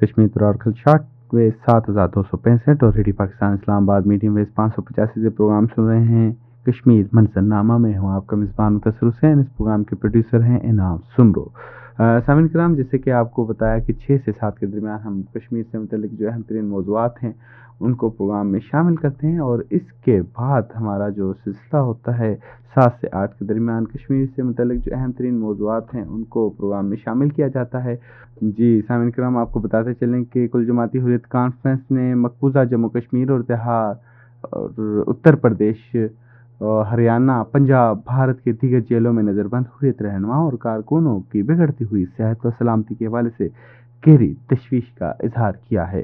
کشمیر ترار خلشات ویز 7265 اور ریڈیو پاکستان اسلام آباد میڈیم ویز 585 سے پروگرام سن رہے ہیں کشمیر منظر نامہ میں ہوں آپ کا میزبان متصر حسین. اس پروگرام کے پروڈیوسر ہیں انعام سنرو. سامعین کرام، جیسے کہ آپ کو بتایا کہ 6 سے 7 کے درمیان ہم کشمیر سے متعلق جو اہم ترین موضوعات ہیں ان کو پروگرام میں شامل کرتے ہیں، اور اس کے بعد ہمارا جو سلسلہ ہوتا ہے 7 سے 8 کے درمیان کشمیر سے متعلق جو اہم ترین موضوعات ہیں ان کو پروگرام میں شامل کیا جاتا ہے. جی سامعین کرام، آپ کو بتاتے چلیں کہ کل جماعتی حریت کانفرنس نے مقبوضہ جموں کشمیر اور بہار اور اتر پردیش، ہریانہ، پنجاب، بھارت کے دیگر جیلوں میں نظر بند حریت رہنماؤں اور کارکنوں کی بگڑتی ہوئی صحت و سلامتی کے حوالے سے گہری تشویش کا اظہار کیا ہے.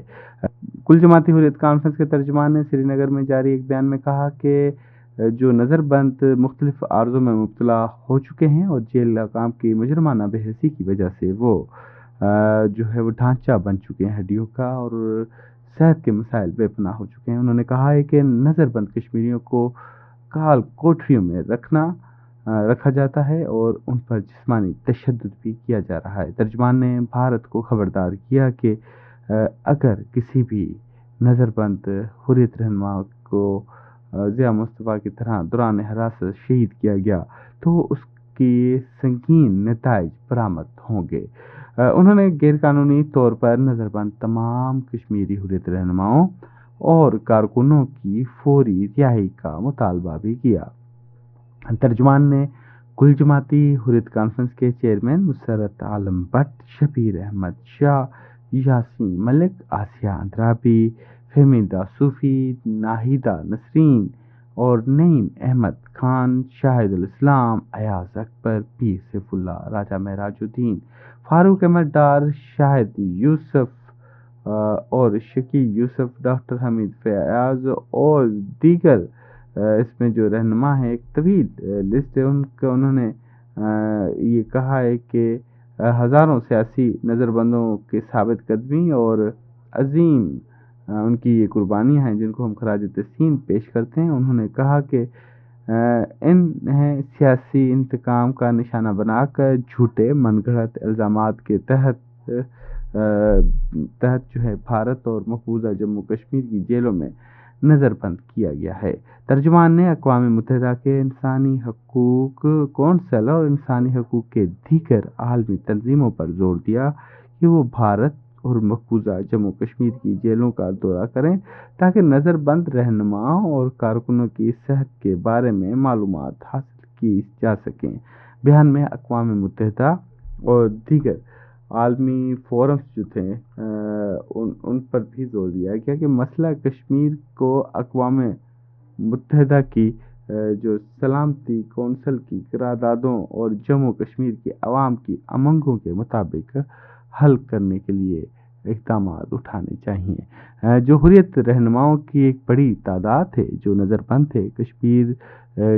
کل جماعتی حریت کانفرنس کے ترجمان نے سری نگر میں جاری ایک بیان میں کہا کہ جو نظر بند مختلف عارضوں میں مبتلا ہو چکے ہیں اور جیل حکام کی مجرمانہ بے حسی کی وجہ سے وہ جو ہے وہ ڈھانچہ بن چکے ہیں ہڈیوں کا، اور صحت کے مسائل بے پناہ ہو چکے ہیں. انہوں نے کہا ہے کہ نظر بند کشمیریوں کو کال کوٹریوں میں رکھا جاتا ہے اور ان پر جسمانی تشدد بھی کیا جا رہا ہے. ترجمان نے بھارت کو خبردار کیا کہ اگر کسی بھی نظر بند حریت رہنما کو ضیاء مصطفیٰ کی طرح دوران حراست شہید کیا گیا تو اس کی سنگین نتائج برآمد ہوں گے. انہوں نے غیر قانونی طور پر نظر بند تمام کشمیری حریت رہنماؤں اور کارکنوں کی فوری رہائی کا مطالبہ بھی کیا. ترجمان نے کل جماعتی حریت کانفرنس کے چیئرمین مسرت عالم بٹ، شبیر احمد شاہ، یاسین ملک، آسیہ اندرابی، فہمیدہ صوفی، ناہیدہ نسرین اور نعیم احمد خان، شاہد الاسلام، ایاز اکبر، پیر سیف اللہ، راجہ معراج الدین، فاروق احمد ڈار، شاہد یوسف اور شکی یوسف، ڈاکٹر حمید فیاض اور دیگر اس میں جو رہنما ہیں. ایک طویل لسٹ ہے ان کا. انہوں نے یہ کہا ہے کہ ہزاروں سیاسی نظر بندوں کے ثابت قدمی اور عظیم ان کی یہ قربانیاں ہیں جن کو ہم خراج تحسین پیش کرتے ہیں. انہوں نے کہا کہ انہیں سیاسی انتقام کا نشانہ بنا کر جھوٹے من گھڑت الزامات کے تحت جو ہے بھارت اور مقبوضہ جموں کشمیر کی جیلوں میں نظر بند کیا گیا ہے. ترجمان نے اقوام متحدہ کے انسانی حقوق کونسل اور انسانی حقوق کے دیگر عالمی تنظیموں پر زور دیا کہ وہ بھارت اور مقبوضہ جموں کشمیر کی جیلوں کا دورہ کریں تاکہ نظر بند رہنماؤں اور کارکنوں کی صحت کے بارے میں معلومات حاصل کی جا سکیں. بیان میں اقوام متحدہ اور دیگر عالمی فورمز جو تھے ان پر بھی زور دیا گیا کہ مسئلہ کشمیر کو اقوام متحدہ کی جو سلامتی کونسل کی قراردادوں اور جموں کشمیر کے عوام کی امنگوں کے مطابق حل کرنے کے لیے اقدامات اٹھانے چاہیے. جو حریت رہنماؤں کی ایک بڑی تعداد ہے جو نظر بند تھے، کشمیر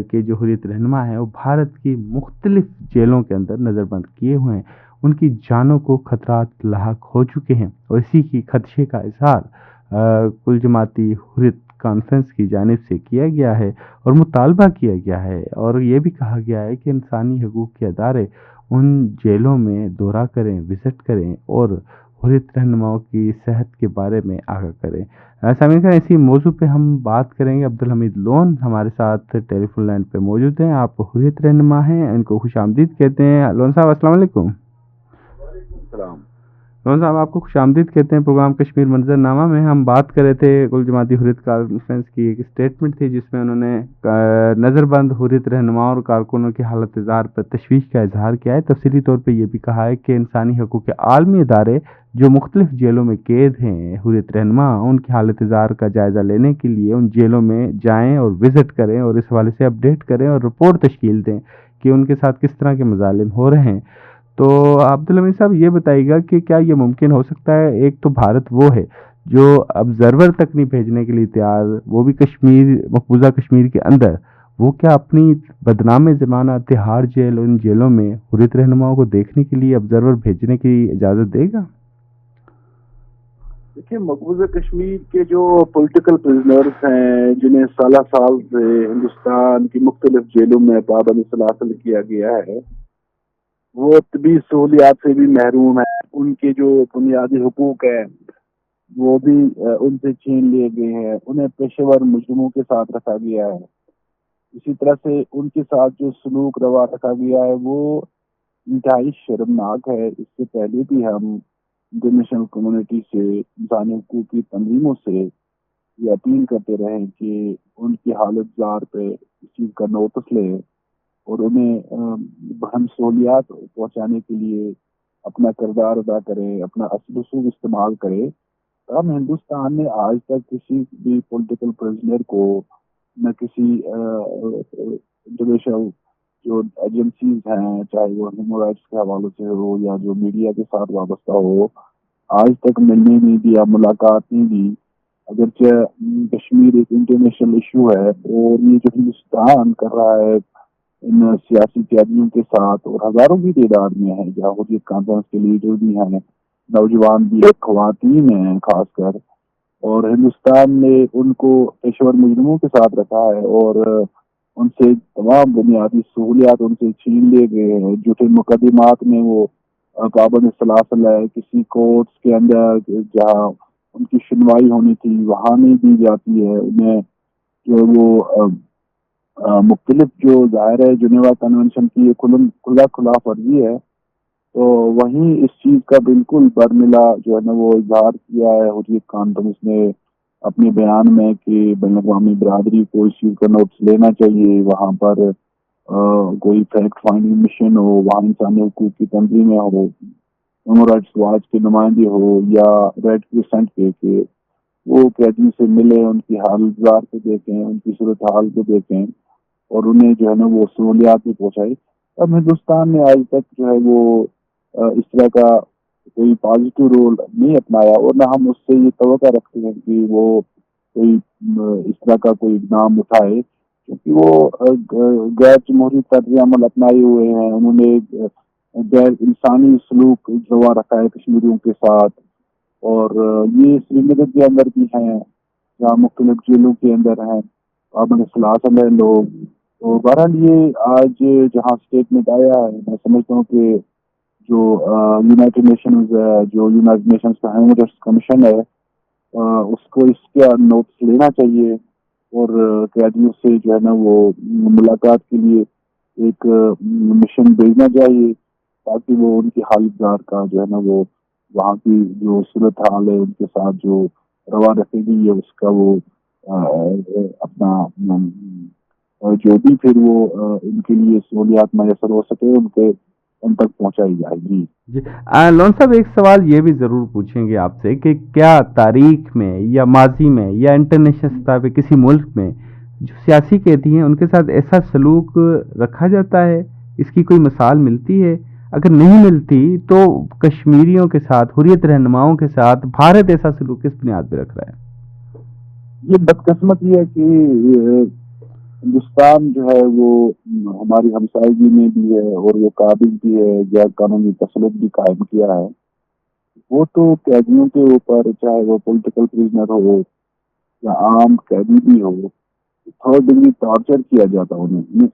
کے جو حریت رہنما ہیں وہ بھارت کی مختلف جیلوں کے اندر نظر بند کیے ہوئے ہیں. ان کی جانوں کو خطرات لاحق ہو چکے ہیں اور اسی کی خدشے کا اظہار کل جماعتی حریت کانفرنس کی جانب سے کیا گیا ہے اور مطالبہ کیا گیا ہے، اور یہ بھی کہا گیا ہے کہ انسانی حقوق کے ادارے ان جیلوں میں دورہ کریں، وزٹ کریں اور حریت رہنماؤں کی صحت کے بارے میں آگاہ کریں. سامعین کا اسی موضوع پہ ہم بات کریں گے. عبدالحمید لون ہمارے ساتھ ٹیلی فون لائن پہ موجود ہیں. آپ حریت رہنما ہیں، ان کو خوش آمدید کہتے ہیں. لون صاحب السلام علیکم. السلام. لون صاحب آپ کو خوش آمدید کہتے ہیں. پروگرام کشمیر منظر نامہ میں ہم بات کر رہے تھے کل جماعتی حریت کانفرنس کی ایک اسٹیٹمنٹ تھی جس میں انہوں نے نظر بند حریت رہنماؤں اور کارکنوں کی حالت زار پر تشویش کا اظہار کیا ہے. تفصیلی طور پہ یہ بھی کہا ہے کہ انسانی حقوق کے عالمی ادارے جو مختلف جیلوں میں قید ہیں حریت رہنما ان کی حالت زار کا جائزہ لینے کے لیے ان جیلوں میں جائیں اور وزٹ کریں اور اس حوالے سے اپڈیٹ کریں اور رپورٹ تشکیل دیں کہ ان کے ساتھ کس طرح کے مظالم ہو رہے ہیں. تو عبدالحمید صاحب یہ بتائیے گا کہ کیا یہ ممکن ہو سکتا ہے؟ ایک تو بھارت وہ ہے جو آبزرور تک نہیں بھیجنے کے لیے تیار، وہ بھی کشمیر مقبوضہ کشمیر کے اندر، وہ کیا اپنی بدنام زمانہ تہاڑ جیل اور ان جیلوں میں حریت رہنماؤں کو دیکھنے کے لیے آبزرور بھیجنے کی اجازت دے گا؟ دیکھیے، مقبوضہ کشمیر کے جو پولیٹیکل پرزنرز ہیں جنہیں سالہ سال سے ہندوستان کی مختلف جیلوں میں پابند سلاسل کیا گیا ہے، وہ طبی سہولیات سے بھی محروم ہیں. ان کے جو بنیادی حقوق ہیں وہ بھی ان سے چھین لیے گئے ہیں. انہیں پیشہ ور مجرموں کے ساتھ رکھا گیا ہے. اسی طرح سے ان کے ساتھ جو سلوک روا رکھا گیا ہے وہ انتہائی شرمناک ہے. اس سے پہلے بھی ہم انٹرنیشنل کمیونٹی سے، انسانی حقوق کی تنظیموں سے یہ اپیل کرتے رہے کہ ان کی حالت زار پہ اس چیز کا نوٹس لیں اور انہیں بہم سہولیات پہنچانے کے لیے اپنا کردار ادا کرے، اپنا اصل رسوخ استعمال کرے. ہم ہندوستان نے آج تک کسی بھی پولیٹیکل پرزنر کو نہ کسی انٹرنیشنل جو ایجنسیز ہیں، چاہے وہ ہیومن رائٹس کے حوالے سے ہو یا جو میڈیا کے ساتھ وابستہ ہو، آج تک ملنے نہیں دیا، ملاقات نہیں دی. اگرچہ کشمیر ایک انٹرنیشنل ایشو ہے اور یہ جو ہندوستان کر رہا ہے ان سیاسی قیادیوں کے ساتھ، اور ہزاروں کی تعداد میں ہیں، جہاں حریت کانفرنس کے لیڈر بھی ہیں، نوجوان بھی ہیں، خواتین ہیں خاص کر، اور ہندوستان نے ان کو پیشور مجرموں کے ساتھ رکھا ہے اور ان سے تمام بنیادی سہولیات ان سے چھین لیے گئے ہیں. جھوٹے مقدمات میں وہ پابند سلاسل ہے. کسی کورٹس کے اندر جہاں ان کی سنوائی ہونی تھی وہاں نہیں دی جاتی ہے. انہیں جو وہ مختلف جو ظاہر ہے جنیوا کنونشن کی کھلا فرضی ہے، تو وہیں اس چیز کا بالکل برملا جو ہے نا وہ اظہار کیا ہے حریت کانفرنس نے اپنے بیان میں کہ بین الاقوامی برادری کو اس چیز کا نوٹس لینا چاہیے. وہاں پر کوئی فیکٹ فائنڈنگ مشن ہو، وہاں انسانی حقوق کی تنظیمیں ہو، ہیومن رائٹس واچ کے نمائندے ہو یا ریڈ کرسنٹ کے وہ قیدی سے ملے، ان کی حالت زار کو دیکھیں، ان کی صورتحال کو دیکھیں اور انہیں جو ہے نا وہ سہولیات بھی پہنچائی. اب ہندوستان نے آج تک جو ہے وہ اس طرح کا کوئی پازیٹیو رول نہیں اپنایا، اور نہ ہم اس سے یہ توقع رکھتے ہیں کہ وہ کوئی اس طرح کا کوئی اقدام اٹھائے، کیونکہ وہ غیر جمہوری طرز عمل اپنائے ہوئے ہیں. انہوں نے غیر انسانی سلوک روا رکھا ہے کشمیریوں کے ساتھ، اور یہ سری نگر کے اندر بھی ہیں جہاں مختلف جیلوں کے اندر ہیں پابند سلاسل ہیں لوگ. تو بہرحال یہ آج جہاں اسٹیٹمنٹ آیا ہے، میں سمجھتا ہوں کہ جو یونائٹڈ نیشنز ہے، جو یونائٹڈ نیشنز کا ہیومن رائٹس کمیشن ہے، اس کو اس کا نوٹس لینا چاہیے اور قیدیوں سے جو ہے نا وہ ملاقات کے لیے ایک مشن بھیجنا چاہیے تاکہ وہ ان کی حالت زار کا جو ہے نا وہ وہاں کی جو صورت حال ہے ان کے ساتھ جو روا رکھے گی ہے اس کا وہ اپنا جو بھی پھر وہ ان کے لیے سہولیات میسر ہو سکے ان تک پہنچائی جائے گی. جی لون صاحب، ایک سوال یہ بھی ضرور پوچھیں گے آپ سے کہ کیا تاریخ میں یا ماضی میں یا انٹرنیشنل سطح پہ کسی ملک میں جو سیاسی قیدی ہیں ان کے ساتھ ایسا سلوک رکھا جاتا ہے؟ اس کی کوئی مثال ملتی ہے؟ اگر نہیں ملتی تو کشمیریوں کے ساتھ، حریت رہنماؤں کے ساتھ بھارت ایسا سلوک کس بنیاد پہ رکھ رہا ہے؟ یہ بدقسمتی ہے کہ ہندوستان جو ہے وہ ہماری ہمسائیگی میں بھی ہے اور وہ قابل بھی ہے، غیر قانونی تسلط بھی قائم کیا ہے. وہ تو قیدیوں کے اوپر، چاہے وہ پولیٹیکل پریزنر ہو یا عام قیدی بھی ہو، تھرڈ ڈگری ٹارچر کیا جاتا ہے. انہیں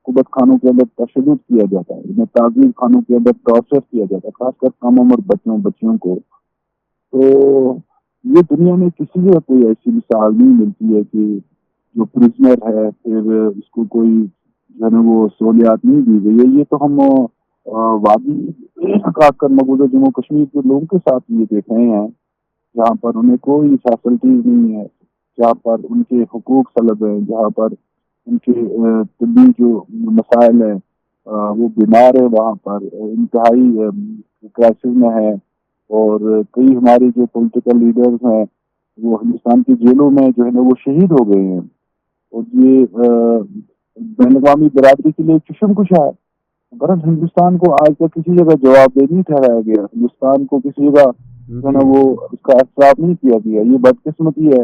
قبت خانوں کے اندر تشدد کیا جاتا ہے، انہیں تعزیب خانوں کے اندر ٹارچر کیا جاتا ہے، خاص کر کم عمر بچیوں کو. تو یہ دنیا میں کسی بھی کوئی ایسی مثال نہیں ملتی ہے کہ جو پرزنر ہے پھر اس کو کوئی جو ہے نا وہ سہولیات نہیں دی گئی ہے. یہ تو ہم وادی خاص کر مقبوضہ جموں کشمیر کے لوگوں کے ساتھ یہ دیکھ رہے ہیں جہاں پر انہیں کوئی فیسلٹیز نہیں ہے، جہاں پر ان کے حقوق سلب ہیں، جہاں پر ان کے طبی جو مسائل ہیں، وہ بیمار ہے، وہاں پر انتہائی کرائسس میں ہے. اور کئی ہمارے جو پولیٹیکل لیڈرز ہیں وہ ہندوستان کی جیلوں میں جو ہے نا وہ شہید ہو گئے ہیں. اور یہ بین الاقوامی برادری کے لیے چشم کشا ہے. غرض ہندوستان کو آج تک کسی جگہ جواب دہ نہیں ٹھہرایا گیا، ہندوستان کو کسی جگہ جو ہے نا وہ اس کا احترام نہیں کیا گیا. یہ بدقسمتی ہے